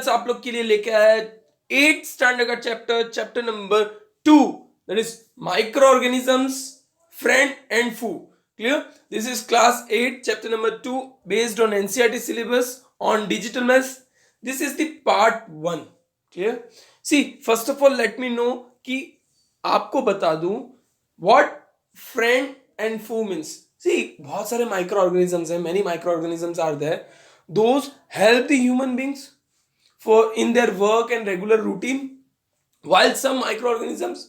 आज आप लोग के लिए लेके आया है 8th स्टैंडर्ड का chapter number 2, that is micro organisms, friend and फू. Clear? This is class 8 chapter number 2 based on NCERT syllabus on digital maths. This is the part 1. Clear? See, first of all let me know कि आपको बता दूं what friend and foe means. See, बहुत सारे micro organisms हैं, many microorganisms are there. Those help the human beings for in their work and regular routine, while some microorganisms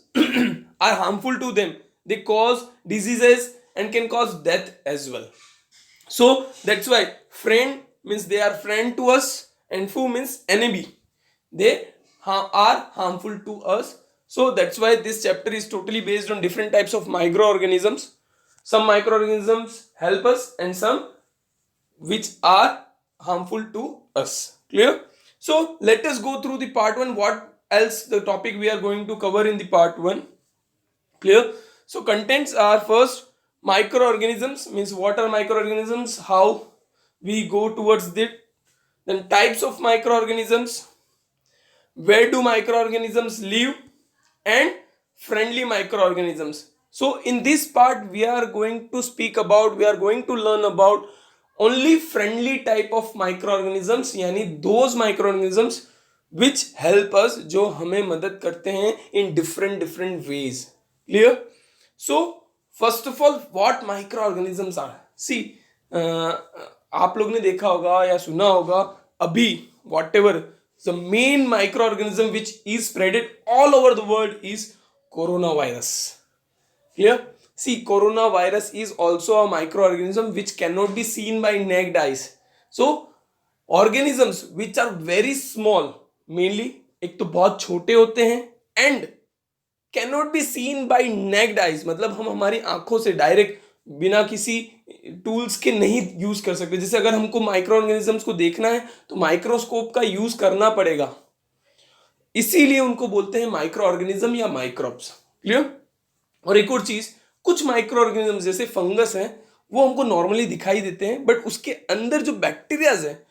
are harmful to them. They cause diseases and can cause death as well. So that's why friend means they are friend to us and foe means enemy. They are harmful to us. So that's why this chapter is totally based on different types of microorganisms. Some microorganisms help us and some which are harmful to us. Clear? So let us go through the part 1. What else the topic we are going to cover in the part 1? Clear? So contents are, first, microorganisms means what are microorganisms, how we go towards it, then types of microorganisms, where do microorganisms live, and friendly microorganisms. So in this part we are going to learn about only friendly type of microorganisms, यानी those microorganisms which help us, जो हमें मदद करते हैं in different ways. Clear? So first of all, what microorganisms are? See, आप लोग ने देखा होगा या सुना होगा अभी whatever the main microorganism which is spreaded all over the world is coronavirus. Clear? See, coronavirus is also a microorganism which cannot be seen by naked eyes. So organisms which are very small, mainly एक तो बहुत छोटे होते हैं and cannot be seen by naked eyes, मतलब हम हमारी आंखों से डायरेक्ट बिना किसी टूल्स के नहीं यूज कर सकते. जैसे अगर हमको माइक्रो ऑर्गेनिजम्स को देखना है तो माइक्रोस्कोप का यूज करना पड़ेगा, इसीलिए उनको बोलते हैं माइक्रो ऑर्गेनिज्म या माइक्रोब्स. क्लियर? और एक और चीज, कुछ माइक्रो ऑर्गेनिज्म जैसे फंगस है वो हमको नॉर्मली दिखाई देते हैं, बट उसके अंदर जो बैक्टीरियाज है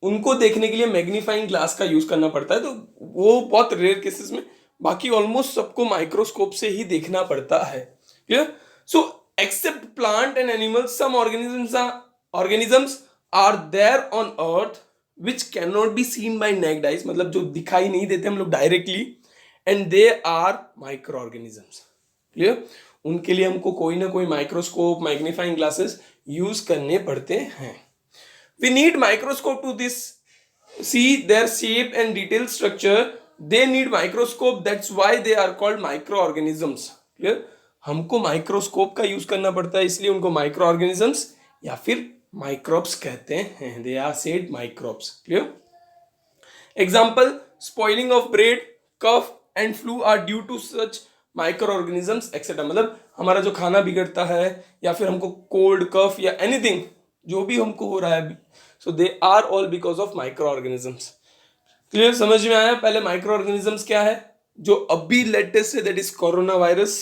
उनको देखने के लिए मैग्नीफाइंग ग्लास का यूज करना पड़ता है, तो वो बहुत रेयर केसेस में, बाकी ऑलमोस्ट सबको माइक्रोस्कोप से ही देखना पड़ता है. Clear? So except plant and animals, some organisms are there on earth which can not be seen by naked eyes, मतलब जो दिखाई नहीं देते हम लोग directly, and they are micro organisms. Clear? उनके लिए हमको कोई ना कोई माइक्रोस्कोप, मैग्नीफाइंग ग्लासेस यूज करने पड़ते हैं. We need microscope to this see their shape and detailed structure. They need microscope, that's why they are called microorganisms. Clear? हमको माइक्रोस्कोप का यूज करना पड़ता है, इसलिए उनको माइक्रो ऑर्गेनिजम्स या फिर माइक्रोब्स कहते हैं. They are said microbes. Clear? Example, spoiling of bread, cough and flu are due to such microorganisms etc. मतलब हमारा जो खाना बिगड़ता है या फिर हमको कोल्ड, कफ या एनीथिंग जो भी हमको हो रहा है, so they are all because of micro organisms. Clear? समझ में आया? पहले माइक्रो ऑर्गेनिजम्स क्या है, जो अभी लेटेस्ट है, दैट इज कोरोना वायरस.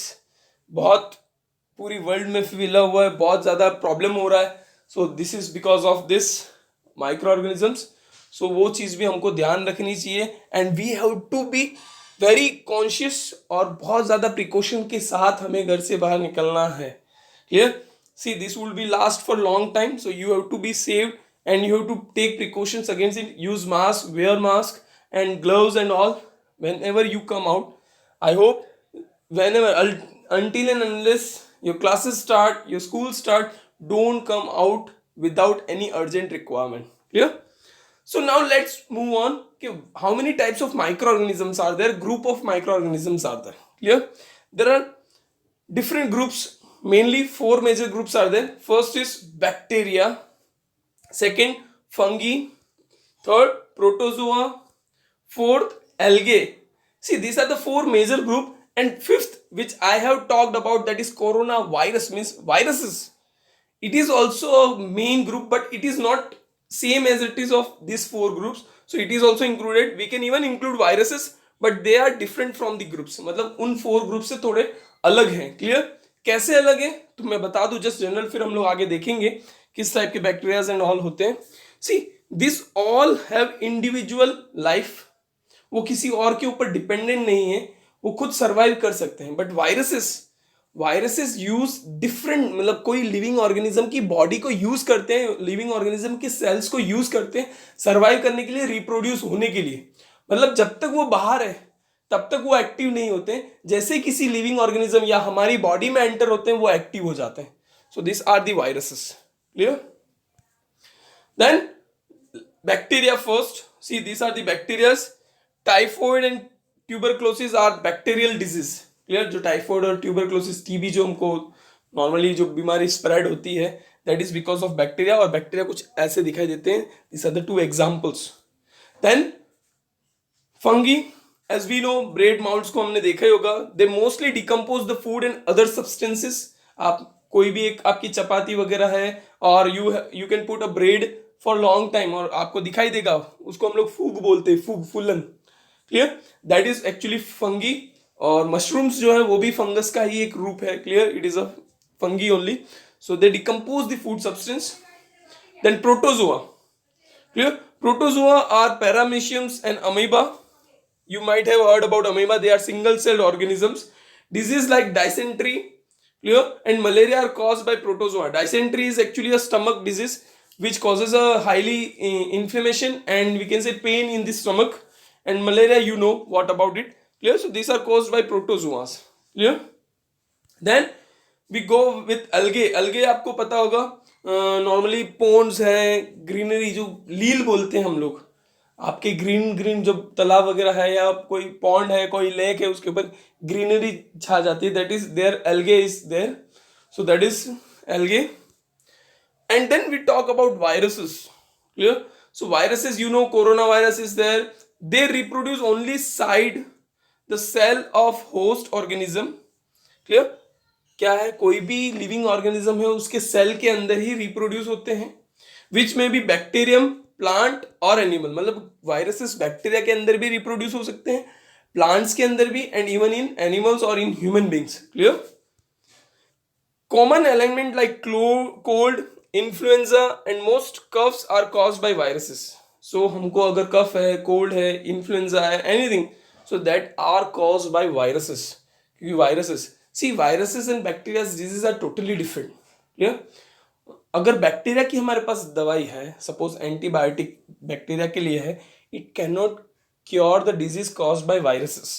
बहुत पूरी वर्ल्ड में फैला हुआ है, बहुत ज्यादा प्रॉब्लम हो रहा है, so this is because of this microorganisms. So वो चीज भी हमको ध्यान रखनी चाहिए, and we have to be very conscious, और बहुत ज्यादा प्रिकॉशन के साथ हमें घर से बाहर निकलना है. Clear? See, this will be last for long time, so you have to be saved and you have to take precautions against it. Use mask, wear mask and gloves and all whenever you come out. I hope whenever, until and unless your classes start, your school start, don't come out without any urgent requirement. Clear? So now let's move on. Okay, how many types of microorganisms are there? Group of microorganisms are there. Clear? There are different groups. Mainly 4 major groups are there. First is bacteria, second fungi, third protozoa, fourth algae. See, these are the 4 major group, and fifth which I have talked about, that is coronavirus, means viruses. It is also a main group, but it is not same as it is of these 4 groups, so it is also included. We can even include viruses, but they are different from the groups, मतलब उन 4 groups से थोड़े अलग हैं. Clear? कैसे अलग है तो मैं बता दूं जस्ट जनरल, फिर हम लोग आगे देखेंगे किस टाइप के बैक्टीरियाज एंड ऑल होते हैं. See, this all have individual life, वो किसी और के ऊपर डिपेंडेंट नहीं है, वो खुद सर्वाइव कर सकते हैं. बट वायरसेस यूज डिफरेंट, मतलब कोई लिविंग ऑर्गेनिज्म की बॉडी को यूज करते हैं, लिविंग ऑर्गेनिज्म के सेल्स को यूज करते हैं सर्वाइव करने के लिए, रिप्रोड्यूस होने के लिए. मतलब जब तक वो बाहर है तब तक वो एक्टिव नहीं होते, जैसे किसी लिविंग ऑर्गेनिज्म या हमारी बॉडी में एंटर होते हैं वो एक्टिव हो जाते हैं. So this are the viruses. Clear? Then bacteria first. See, these are the bacterias. Typhoid and tuberculosis are bacterial disease. Clear? जो टाइफॉइड और ट्यूबरक्लोसिस, टीबी जो हमको नॉर्मली जो बीमारी स्प्रेड होती है, that is because of bacteria, और bacteria कुछ ऐसे दिखाई देते हैं. This are the two examples. Then fungi, as we know, bread moulds को हमने देखा ही होगा. They mostly decompose the food and other substances. आप कोई भी एक आपकी चपाती वगैरह है और you can put a bread for long time और आपको दिखाई देगा, उसको हम लोग फूग बोलते हैं, फूलन. Clear? That is actually fungi. और मशरूम्स जो है वो भी फंगस का ही एक रूप है. Clear? It is a fungi only. So they decompose the food substance. Then protozoa. Clear? Protozoa are parameciums and amoeba. You might have heard about amoeba. They are single-celled organisms. Disease like dysentery, clear, and malaria are caused by protozoa. Dysentery is actually a stomach disease which causes a highly inflammation and we can say pain in the stomach. And malaria, you know what about it, clear? So these are caused by protozoas. Clear? Then we go with algae. Algae आपको पता होगा, normally पोन्ड्स है, greenery जो लील बोलते हैं हम लोग, आपके ग्रीन ग्रीन जो तालाब वगैरह है या कोई पॉन्ड है, कोई लेक है, उसके ऊपर ग्रीनरी छा जाती है, that is there, algae is there. So that is algae. And then we talk about viruses. Clear? So viruses, you know, corona virus is there. They reproduce only side the cell of host organism. Clear? क्या है, कोई भी living organism है उसके cell के अंदर ही reproduce होते हैं, विच में बी बैक्टीरियम, प्लांट और एनिमल. मतलब वायरसेस बैक्टीरिया के अंदर भी रिप्रोड्यूस हो सकते हैं, प्लांट्स के अंदर भी, एंड इवन इन एनिमल्स और in human beings. Clear? Common element like cold, influenza and most coughs are caused by viruses. So हमको अगर कफ है, कोल्ड है, इन्फ्लुएंजा है, anything, so that are caused by viruses. क्योंकि viruses, see, viruses and bacteria disease are totally different. Clear? अगर bacteria की हमारे पास दवाई है, सपोज एंटीबायोटिक बैक्टीरिया के लिए है, it can not cure the disease caused by viruses.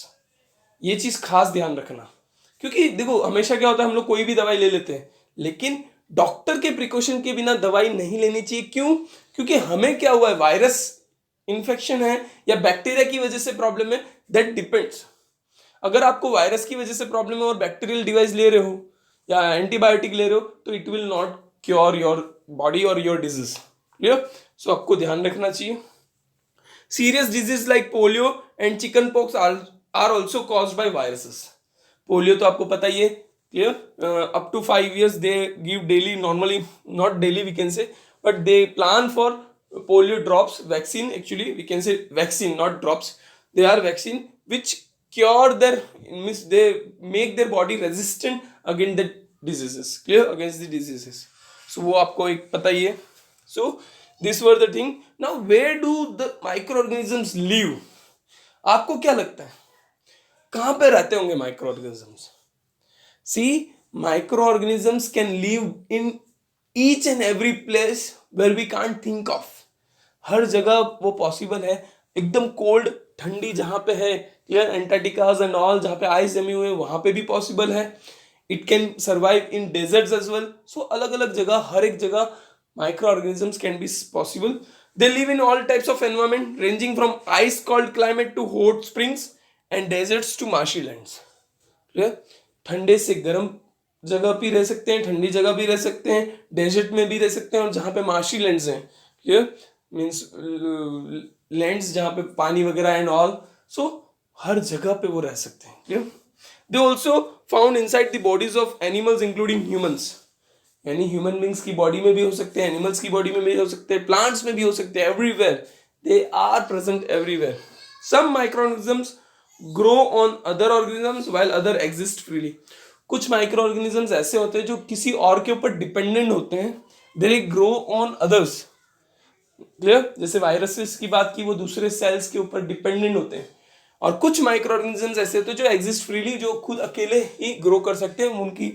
ये चीज खास ध्यान रखना, क्योंकि देखो हमेशा क्या होता है, हम लोग कोई भी दवाई ले लेते हैं, लेकिन डॉक्टर के प्रिकॉशन के बिना दवाई नहीं लेनी चाहिए. क्यों? क्योंकि हमें क्या हुआ है, वायरस इन्फेक्शन है या बैक्टीरिया की वजह से प्रॉब्लम है, दैट डिपेंड्स. अगर आपको वायरस की वजह से प्रॉब्लम है और बैक्टीरियल डिवाइस ले रहे हो या एंटीबायोटिक ले रहे हो, तो it will not cure your body और योर डिजीज. क्लियर? सो आपको ध्यान रखना चाहिए. Serious disease like polio and chicken pox are also caused by viruses. Polio तो आपको पता ही है. Clear? Up to 5 years they give daily, normally not daily we can say, but they plan for polio drops vaccine. Actually we can say vaccine, not drops. They are vaccine which cure their, means they make their body resistant against the diseases. Clear? Against the diseases. So वो आपको एक पता ही है. So these were the thing. Now where do the microorganisms live? आपको क्या लगता है कहाँ पे रहते होंगे microorganisms? See, microorganisms can live in each and every place where we can't think of. हर जगह वो पॉसिबल है. एकदम कोल्ड, ठंडी जहाँ पे है, क्लियर, एंटार्क्टिकाज एंड ऑल, जहाँ पे आइस जमी हुए, वहाँ पे भी पॉसिबल है. It can survive in deserts as well. So अलग अलग जगह, हर एक जगह microorganisms can be possible. They live in all types of environment ranging from ice cold climate to hot springs and deserts to marshy lands. Clear? ठंडे से गर्म जगह भी रह सकते हैं, ठंडी जगह भी रह सकते हैं, डेजर्ट में भी रह सकते हैं, और जहाँ पे मार्शी लैंड्स हैं, क्लियर, मीन्स लैंड्स जहाँ पे पानी वगैरह एंड ऑल, सो हर जगह पे वो रह सकते हैं. Clear? They also found inside the bodies of animals including humans. यानी ह्यूमन बींग्स की बॉडी में भी हो सकते हैं, एनिमल्स की बॉडी में भी हो सकते हैं, प्लांट्स में भी हो सकते हैं. Everywhere they are present, everywhere. Some microorganisms grow on other organisms while other exist freely. कुछ माइक्रो ऑर्गेनिजम्स ऐसे होते हैं जो किसी और के ऊपर डिपेंडेंट होते हैं. They grow on others. Clear? जैसे वायरसेस की बात की, वो दूसरे सेल्स के ऊपर डिपेंडेंट होते हैं, और कुछ माइक्रो ऑर्गेनिजम्स ऐसे होते हैं जो एग्जिस्ट फ्रीली, जो खुद अकेले ही ग्रो कर सकते हैं, उनकी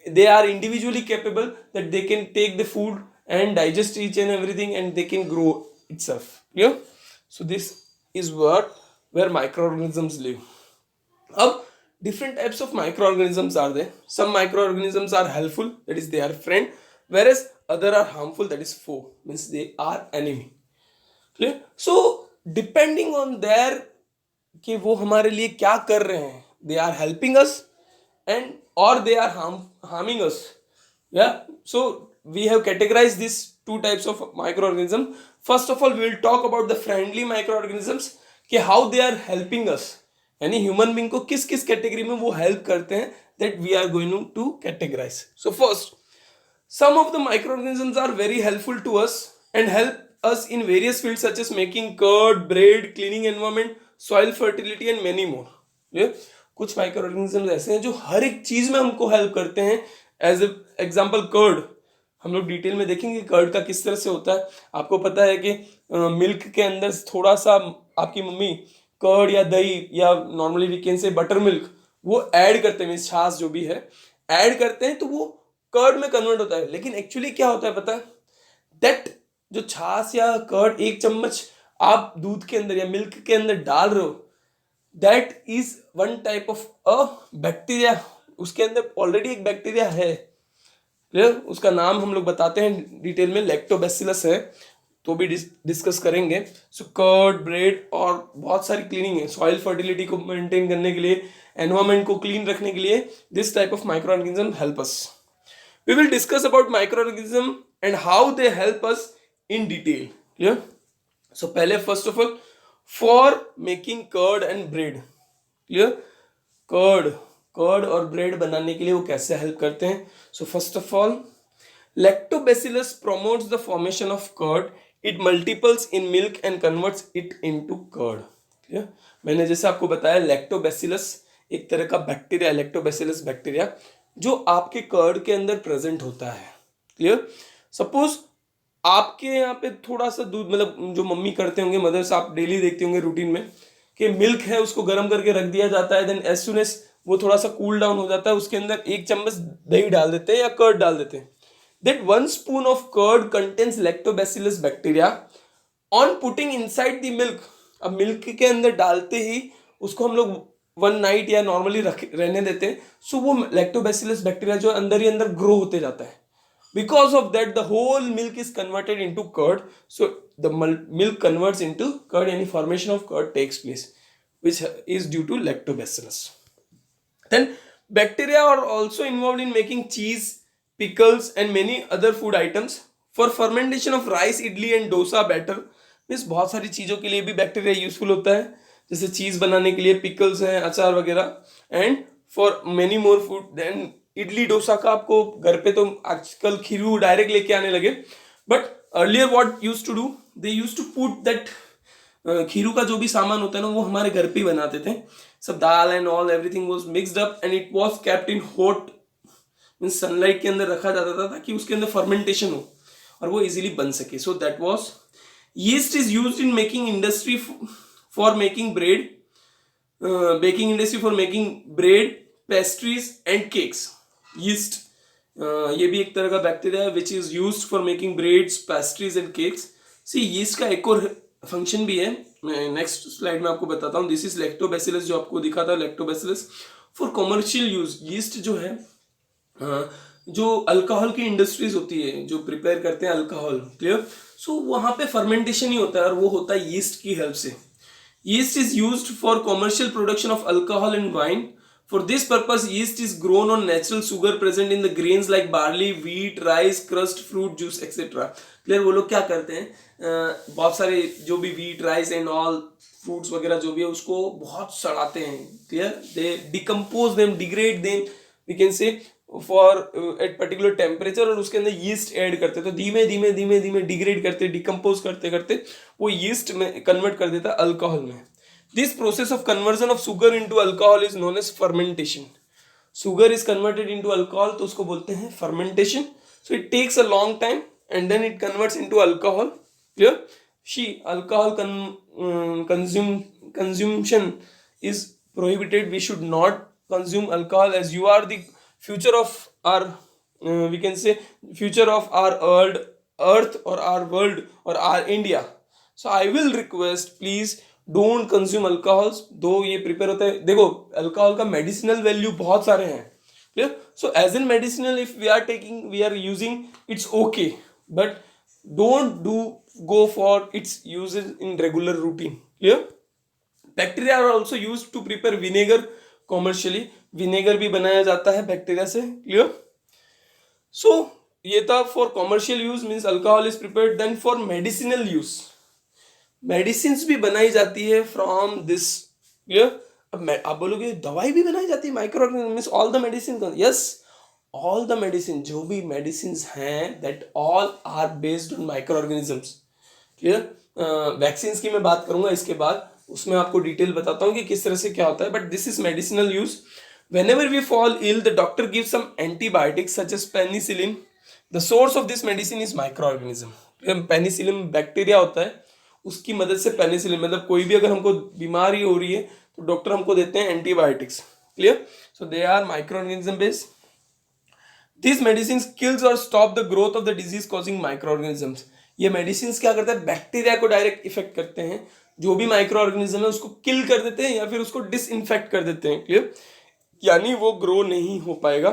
they are individually capable that they can take the food and digest each and everything and they can grow itself. Yeah, so this is what where microorganisms live. अब different types of microorganisms are there. Some microorganisms are helpful, that is they are friend, whereas other are harmful, that is foe, means they are enemy. Clear? So depending on their कि वो हमारे लिए क्या कर रहे हैं, they are helping us and और they are harming us. Yeah, so we have categorized these two types of microorganism. First of all, we will talk about the friendly microorganisms, कि how they are helping us, यानी human being को किस किस category में वो help करते हैं, that we are going to categorize. So first, some of the microorganisms are very helpful to us and help us in various fields such as making curd, bread, cleaning environment, soil fertility and many more. Yeah? कुछ micro organism ऐसे हैं जो हर एक चीज में हमको help करते हैं. एज एग्जाम्पल कर्ड, हम लोग डिटेल में देखेंगे कर्ड का किस तरह से होता है. आपको पता है कि मिल्क के अंदर थोड़ा सा आपकी मम्मी कर्ड या दही या normally we can say butter milk वो ऐड करते हैं, छाछ जो भी है ऐड करते हैं, तो वो कर्ड में कन्वर्ट होता है. लेकिन एक्चुअली क्या होता है पता है, दैट जो छाछ या कर्ड एक चम्मच आप दूध के अंदर या मिल्क के अंदर डाल रहे हो, that is one type of a bacteria. उसके अंदर ऑलरेडी एक बैक्टीरिया है, क्लियर? उसका नाम हम लोग बताते हैं डिटेल में, लैक्टोबैसिलस है, तो भी डिस्कस करेंगे. सो कर्ड, ब्रेड और बहुत सारी क्लीनिंग है, सॉइल फर्टिलिटी को मेंटेन करने के लिए, एनवायरमेंट को क्लीन रखने के लिए this type of microorganism help us. We will discuss about microorganism and how they help us in detail. Clear? So पहले first of all for making curd and bread. Clear? Curd और bread बनाने के लिए वो कैसे help करते हैं. So first of all, lactobacillus promotes the formation of curd. It multiples in milk and converts it into curd. Clear? मैंने जैसे आपको बताया, लैक्टोबैसिलस एक तरह का बैक्टीरिया, लैक्टोबैसिलस बैक्टीरिया जो आपके कर्ड के अंदर प्रेजेंट होता है. क्लियर? सपोज आपके यहाँ पे थोड़ा सा दूध, मतलब जो मम्मी करते होंगे, मदर्स, आप डेली देखते होंगे रूटीन में कि मिल्क है उसको गर्म करके रख दिया जाता है, देन एज सुन एज वो थोड़ा सा कूल डाउन हो जाता है, उसके अंदर एक चम्मच दही डाल देते हैं या कर्ड डाल देते हैं. That 1 spoon of curd contains lactobacillus bacteria. On putting inside the milk, अब मिल्क के अंदर डालते ही उसको हम लोग 1 नाइट या नॉर्मली रहने देते हैं. सो वो लैक्टोबैसिलस बैक्टीरिया जो अंदर ही अंदर ग्रो होते जाता है. Because of that, the whole milk is converted into curd. So the milk converts into curd, and formation of curd takes place, which is due to lactobacillus. Then bacteria are also involved in making cheese, pickles, and many other food items. For fermentation of rice, idli, and dosa batter, means बहुत सारी चीज़ों के लिए भी bacteria useful होता है, जैसे चीज़ बनाने के लिए पिकल्स हैं, अचार वगैरह, and for many more food. Then idli dosa का आपको घर पे तो आजकल खीरू डायरेक्ट लेके आने लगे, but earlier what used to do, they used to put that खीरू का जो भी सामान होता है ना, वो हमारे घर पे ही बनाते थे. सब दाल and all everything was mixed up and it was kept in hot, means sunlight के अंदर रखा जाता था ताकि उसके अंदर फर्मेंटेशन हो और वो इजीली बन सके. So that was yeast is used in making industry for making bread, baking industry for making bread, pastries and cakes. Yeast ये भी एक तरह का बैक्टीरिया है which is used for making breads, pastries and cakes. See yeast का एक और function भी है, मैं नेक्स्ट स्लाइड में आपको बताता हूँ. दिस इज लैक्टोबैसिलस, जो आपको दिखा था lactobacillus. For commercial use, yeast जो है जो अल्कोहल की इंडस्ट्रीज होती है जो प्रिपेयर करते हैं अल्कोहल. क्लियर? सो वहाँ पे फर्मेंटेशन ही होता है और वो होता है यीस्ट की हेल्प से. Yeast is used for commercial production of alcohol and wine. For this purpose, yeast is grown on natural sugar present in the grains like barley, wheat, rice, crust, fruit juice, etc. Clear? वो लोग क्या करते हैं, बहुत सारे जो भी wheat, rice and all fruits वगैरह जो भी है उसको बहुत सड़ाते हैं. Clear? They decompose them, degrade them, we can say for at particular temperature, और उसके अंदर yeast ऐड करते हैं. तो धीमे धीमे धीमे धीमे डिग्रेड करते, डिकम्पोज करते करते वो yeast में कन्वर्ट कर देता है अल्कोहल में. This process of conversion of sugar into alcohol is known as fermentation. Sugar is converted into alcohol, तो उसको बोलते हैं fermentation. So it takes a long time and then it converts into alcohol, Clear? Alcohol consumption is prohibited. We should not consume alcohol, as you are the future of our we can say future of our earth or our world or our India. So I will request, please don't consume alcohols. दो ये prepare होता है, देखो alcohol का medicinal value बहुत सारे हैं. Clear? So as in medicinal, if we are using, it's okay, but don't go for its uses in regular routine. Clear? Bacteria are also used to prepare vinegar commercially. Vinegar भी बनाया जाता है bacteria से. Clear? So ये था for commercial use, means alcohol is prepared. Then for medicinal use, medicine भी बनाई जाती है फ्रॉम दिस. क्लियर? अब आप बोलोगे दवाई भी बनाई जाती है micro organism, means all the medicine. Yes, all the medicine, जो भी मेडिसिन हैं, that all are based on micro organisms. Clear? Vaccine की मैं बात करूंगा इसके बाद, उसमें आपको डिटेल बताता हूँ कि किस तरह से क्या होता है. But this is medicinal use. Whenever we fall ill, the doctor gives some antibiotics such as penicillin. The source of this medicine is microorganism. Penicillin bacteria होता है, उसकी मदद से पेनिसिलिन, मतलब कोई भी अगर हमको बीमारी हो रही है तो डॉक्टर हमको देते हैं antibiotics. Clear? So they are microorganism based. These medicines kills or stop the growth of the disease causing microorganisms. ये मेडिसिन क्या करता है, बैक्टीरिया को डायरेक्ट इफेक्ट करते हैं. जो भी माइक्रो ऑर्गेनिज्म है उसको किल कर देते हैं या फिर उसको डिसइंफेक्ट कर देते हैं. क्लियर? यानी वो ग्रो नहीं हो पाएगा.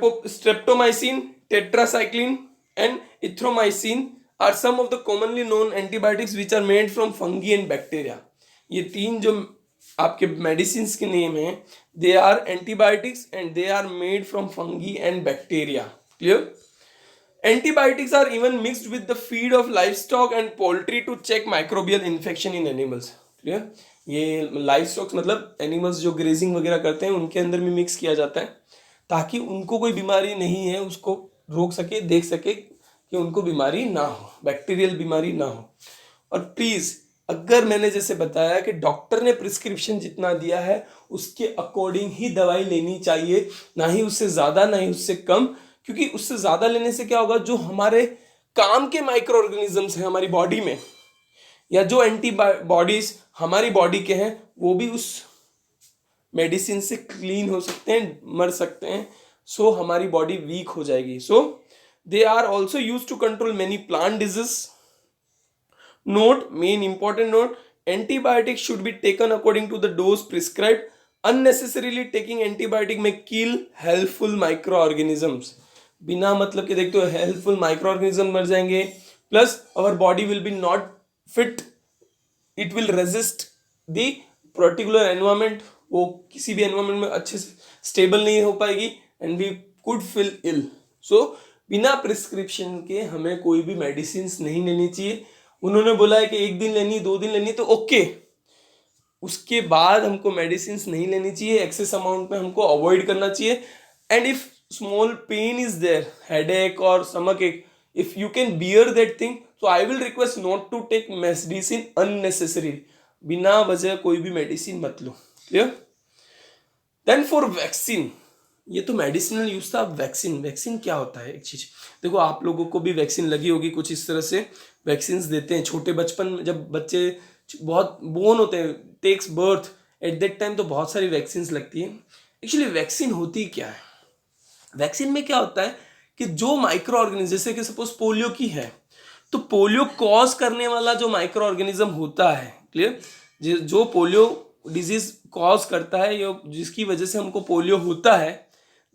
Streptomycin, tetracycline and erythromycin are some of the commonly known antibiotics which are made from fungi and bacteria. ये तीन जो आपके मेडिसिन के नेम हैं, they are antibiotics and they are made from fungi and bacteria. Clear? Antibiotics are even mixed with the feed of livestock and poultry to check microbial infection in animals. Clear? ये livestocks मतलब animals जो grazing वगैरह करते हैं उनके अंदर भी mix किया जाता है ताकि उनको कोई बीमारी नहीं है उसको रोक सके, देख सके कि उनको बीमारी ना हो, बैक्टीरियल बीमारी ना हो. और प्लीज़, अगर मैंने जैसे बताया कि डॉक्टर ने प्रिस्क्रिप्शन जितना दिया है उसके अकॉर्डिंग ही दवाई लेनी चाहिए, ना ही उससे ज़्यादा ना ही उससे कम. क्योंकि उससे ज़्यादा लेने से क्या होगा, जो हमारे काम के माइक्रो ऑर्गेनिजम्स हैं हमारी बॉडी में, या जो एंटीबॉडीज हमारी बॉडी के हैं, वो भी उस मेडिसिन से क्लीन हो सकते हैं, मर सकते हैं. सो हमारी बॉडी वीक हो जाएगी. So they are also use to control many plant disease. Note, main important note, antibiotic should be taken according to the dose prescribed. Unnecessarily taking antibiotic may kill helpful micro organisms. बिना मतलब के देखते हो helpful micro organism मर जाएंगे. Plus our body will be not fit, it will resist the particular environment. वो किसी भी एनवायरमेंट में अच्छे से स्टेबल नहीं हो पाएगी एंड वी कुड फील इल. सो बिना प्रिस्क्रिप्शन के हमें कोई भी मेडिसिन नहीं लेनी चाहिए. उन्होंने बोला है कि 1 दिन लेनी, 2 दिन लेनी, तो ओके. उसके बाद हमको मेडिसिन नहीं लेनी चाहिए. एक्सेस अमाउंट में हमको अवॉइड करना चाहिए. And if small pain is there, headache और stomach ache, if you can bear that thing, so I will request not to take medicine unnecessary. बिना वजह कोई भी मेडिसिन मत लो. क्लियर? देन फॉर वैक्सीन, ये तो मेडिसिनल यूज था. Vaccine क्या होता है, एक चीज देखो, आप लोगों को भी वैक्सीन लगी होगी. कुछ इस तरह से वैक्सीन देते हैं छोटे बचपन में, जब बच्चे बहुत बोर्न होते हैं, takes birth, at that time तो बहुत सारी वैक्सीन लगती है. एक्चुअली वैक्सीन होती क्या है, वैक्सीन में क्या होता है कि जो माइक्रो ऑर्गेनिज्म, जैसे कि सपोज पोलियो की है, तो पोलियो कॉज करने वाला जो माइक्रो ऑर्गेनिज्म होता है, क्लियर, जो पोलियो डिजीज कॉज करता है या जिसकी वजह से हमको पोलियो होता है,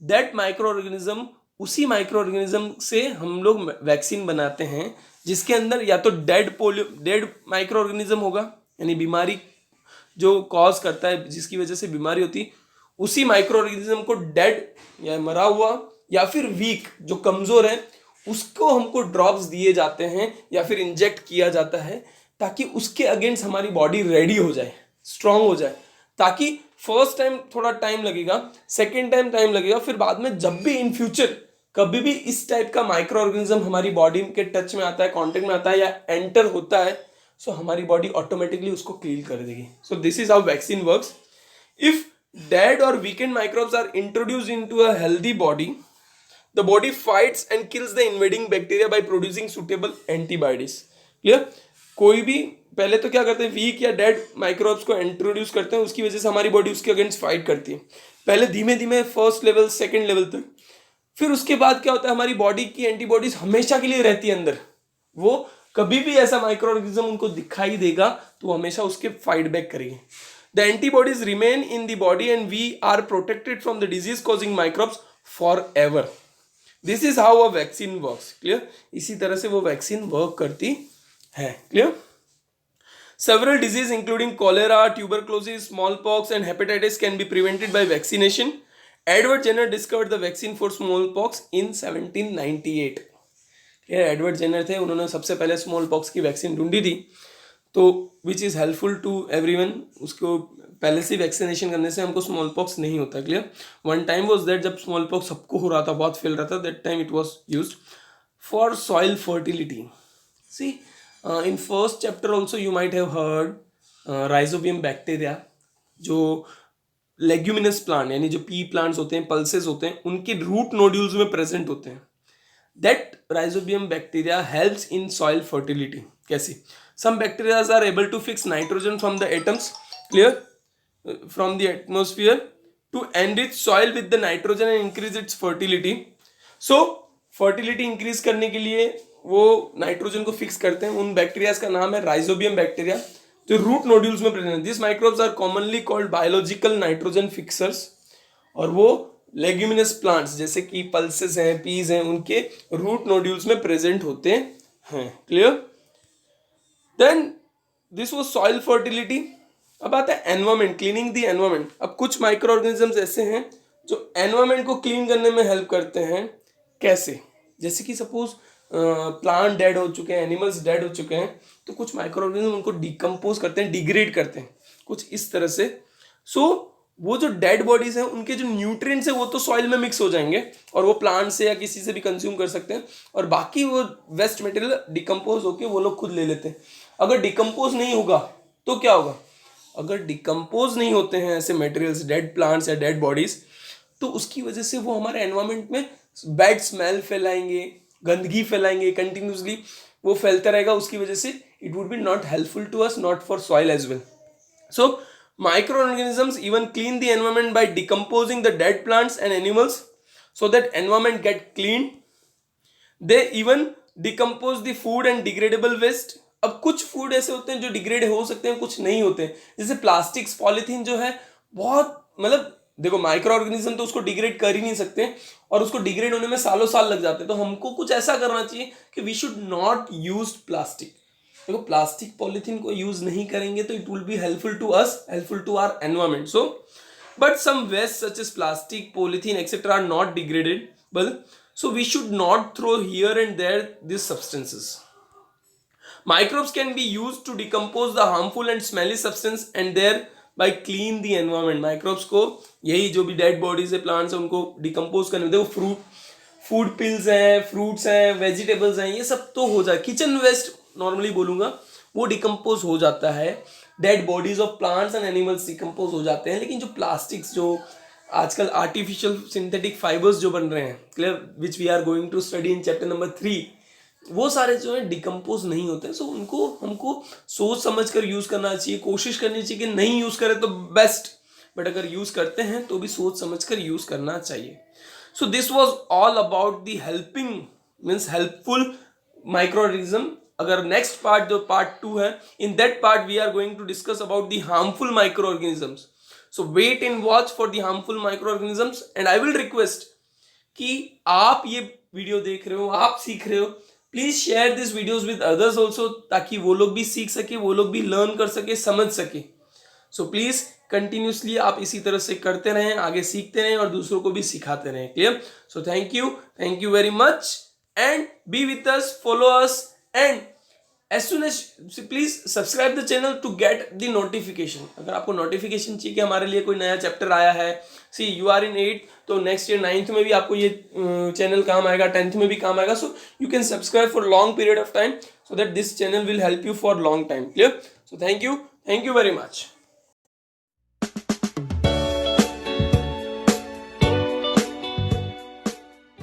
दैट माइक्रो ऑर्गेनिज्म, उसी माइक्रो ऑर्गेनिज्म से हम लोग वैक्सीन बनाते हैं, जिसके अंदर या तो डेड माइक्रो ऑर्गेनिज्म होगा, यानी बीमारी जो कॉज करता है जिसकी वजह से बीमारी होती है, उसी माइक्रो ऑर्गेनिज्म को डेड या मरा हुआ या फिर वीक जो कमजोर है उसको हमको ड्रॉप्स दिए जाते हैं या फिर इंजेक्ट किया जाता है, ताकि उसके अगेंस्ट हमारी बॉडी रेडी हो जाए, स्ट्रांग हो जाए. ताकि फर्स्ट टाइम थोड़ा टाइम लगेगा, सेकेंड टाइम टाइम लगेगा, फिर बाद में जब भी इन फ्यूचर कभी भी इस टाइप का माइक्रो ऑर्गेनिज्म हमारी बॉडी के टच में आता है, कॉन्टेक्ट में आता है या एंटर होता है, सो हमारी बॉडी ऑटोमेटिकली उसको किल कर देगी. सो this is how vaccine works. If dead or weakened microbes are introduced into a healthy body, the body fights and kills the invading bacteria by producing suitable antibodies. Clear? कोई भी पहले तो क्या करते हैं, वीक या डेड माइक्रोब्स को introduce करते हैं, उसकी वजह से हमारी बॉडी उसके अगेंस्ट फाइट करती है, पहले धीमे धीमे फर्स्ट लेवल सेकंड लेवल तक। फिर उसके बाद क्या होता है, हमारी बॉडी की एंटीबॉडीज हमेशा के लिए रहती है अंदर, वो कभी भी ऐसा माइक्रो ऑर्गेनिज्म उनको दिखाई देगा तो वो हमेशा उसके फाइट बैक करेंगे। The antibodies remain in the body and we are protected from the disease causing microbes forever. This is how a vaccine works. Clear? इसी तरह से वो वैक्सीन वर्क करती है। Clear? Several diseases including cholera, tuberculosis, smallpox and hepatitis can be prevented by vaccination. Edward Jenner discovered the vaccine for smallpox in 1798. ये Edward Jenner थे, उन्होंने सबसे पहले स्मॉल पॉक्स की वैक्सीन ढूंढी थी, तो which is helpful to everyone. उसको पहले से वैक्सीनेशन करने से हमको स्मॉल पॉक्स नहीं होता। Clear? One time was that जब स्मॉल पॉक्स सबको हो रहा था, बहुत फैल रहा था, that time it was use for soil fertility. See in first chapter also you might have heard rhizobium bacteria, जो लेग्यूमिनस प्लांट यानी जो पी प्लांट्स होते हैं, पल्सेस होते हैं, उनके रूट नोड्यूल्स में प्रेजेंट होते हैं। That rhizobium bacteria helps in soil fertility. कैसे? Some bacterias are able to fix nitrogen from the atoms, clear, from the atmosphere to enrich soil with the nitrogen and increase its fertility. So fertility increase करने के लिए वो nitrogen को fix करते हैं। उन bacterias का नाम है राइजोबियम बैक्टीरिया, जो रूट नोड्यूल्स में प्रेजेंट है। This microbes are commonly called biological nitrogen fixers, और वो लेग्यूमिनस प्लांट्स जैसे कि पल्सेस हैं, पीज हैं, उनके रूट नोड्यूल्स में प्रेजेंट होते हैं। Clear? Then this was soil fertility. अब आता है एनवायरमेंट, क्लीनिंग द एनवायरमेंट। अब कुछ माइक्रो ऑर्गेनिजम्स ऐसे हैं जो एनवायरमेंट को क्लीन करने में हेल्प करते हैं। कैसे? जैसे कि सपोज प्लांट डेड हो चुके हैं, एनिमल्स डेड हो चुके हैं, तो कुछ माइक्रो ऑर्गेनिज्म उनको डिकम्पोज करते हैं, डिग्रेड करते हैं, कुछ इस तरह से। सो वो जो डेड बॉडीज हैं उनके जो न्यूट्रिएंट्स हैं वो तो सॉइल में मिक्स हो जाएंगे और वो प्लांट से या किसी से भी कंज्यूम कर सकते हैं, और बाकी वो वेस्ट मटेरियल डिकम्पोज होके वो लोग खुद ले लेते हैं। अगर डिकम्पोज नहीं होगा तो क्या होगा? अगर डिकम्पोज नहीं होते हैं ऐसे मटेरियल्स, डेड प्लांट्स या डेड बॉडीज, तो उसकी वजह से वो हमारे एनवायरमेंट में बैड स्मेल फैलाएंगे, गंदगी फैलाएंगे, कंटिन्यूसली वो फैलता रहेगा। उसकी वजह से it would be not helpful to us, not for soil as well. So microorganisms even clean the environment by decomposing the dead plants and animals so that environment get cleaned. They even decompose the food and degradable waste. अब कुछ food ऐसे होते हैं जो degrade हो सकते हैं, कुछ नहीं होते हैं, जैसे प्लास्टिक्स, पॉलीथीन जो है बहुत, मतलब देखो माइक्रो ऑर्गेनिज्म तो उसको डिग्रेड कर ही नहीं सकते और उसको डिग्रेड होने में सालों साल लग जाते हैं। तो हमको कुछ ऐसा करना चाहिए कि we should not use plastic. देखो प्लास्टिक पॉलीथीन को यूज नहीं करेंगे तो it will be helpful to us, helpful to our environment. So but some waste such as plastic, polythene etcetera are not degradable, so we should not throw here and there these substances. Microbes can be used to decompose the harmful and smelly substance and thereby clean the environment. Microbes को यही जो भी dead bodies है, plants है, उनको decompose करने में, देखो फूड पिल्स हैं, फ्रूट्स हैं, वेजिटेबल्स हैं, ये सब तो हो जाए। किचन वेस्ट नॉर्मली बोलूँगा वो डिकम्पोज हो जाता है, dead bodies of plants and animals decompose हो जाते हैं। लेकिन जो प्लास्टिक्स, जो आजकल आर्टिफिशियल सिंथेटिक फाइबर्स जो बन रहे हैं, clear, which we are going to study in chapter number 3, वो सारे जो है डिकम्पोज नहीं होते। सो उनको हमको सोच समझ कर यूज़ करना चाहिए, कोशिश करनी चाहिए कि नहीं यूज़ करें तो बेस्ट, बट अगर यूज़ करते हैं तो भी सोच समझ कर यूज़ करना चाहिए। So this was all about the helping, means helpful microorganism. अगर next part जो part 2 है, in that part we are going to discuss about the harmful microorganisms. So wait and watch for the harmful microorganisms, and I will request कि आप ये video देख रहे हो, आप सीख रहे हो, please share this videos with others also, ताकि वो लोग भी सीख सके, वो लोग भी लर्न कर सके, समझ सके। सो प्लीज कंटिन्यूसली आप इसी तरह से करते रहें, आगे सीखते रहें और दूसरों को भी सिखाते रहें। Clear? So thank you very much and B with us, follow us, and as soon as please subscribe the channel to get the notification. अगर आपको नोटिफिकेशन चाहिए कि हमारे लिए कोई नया चैप्टर आया है, सी यू आर इन 8 तो नेक्स्ट ईयर 9th में भी आपको ये चैनल काम आएगा, 10th में भी काम आएगा। So you can subscribe for long period of time so that this channel will help you for long time. Clear? So thank you very much.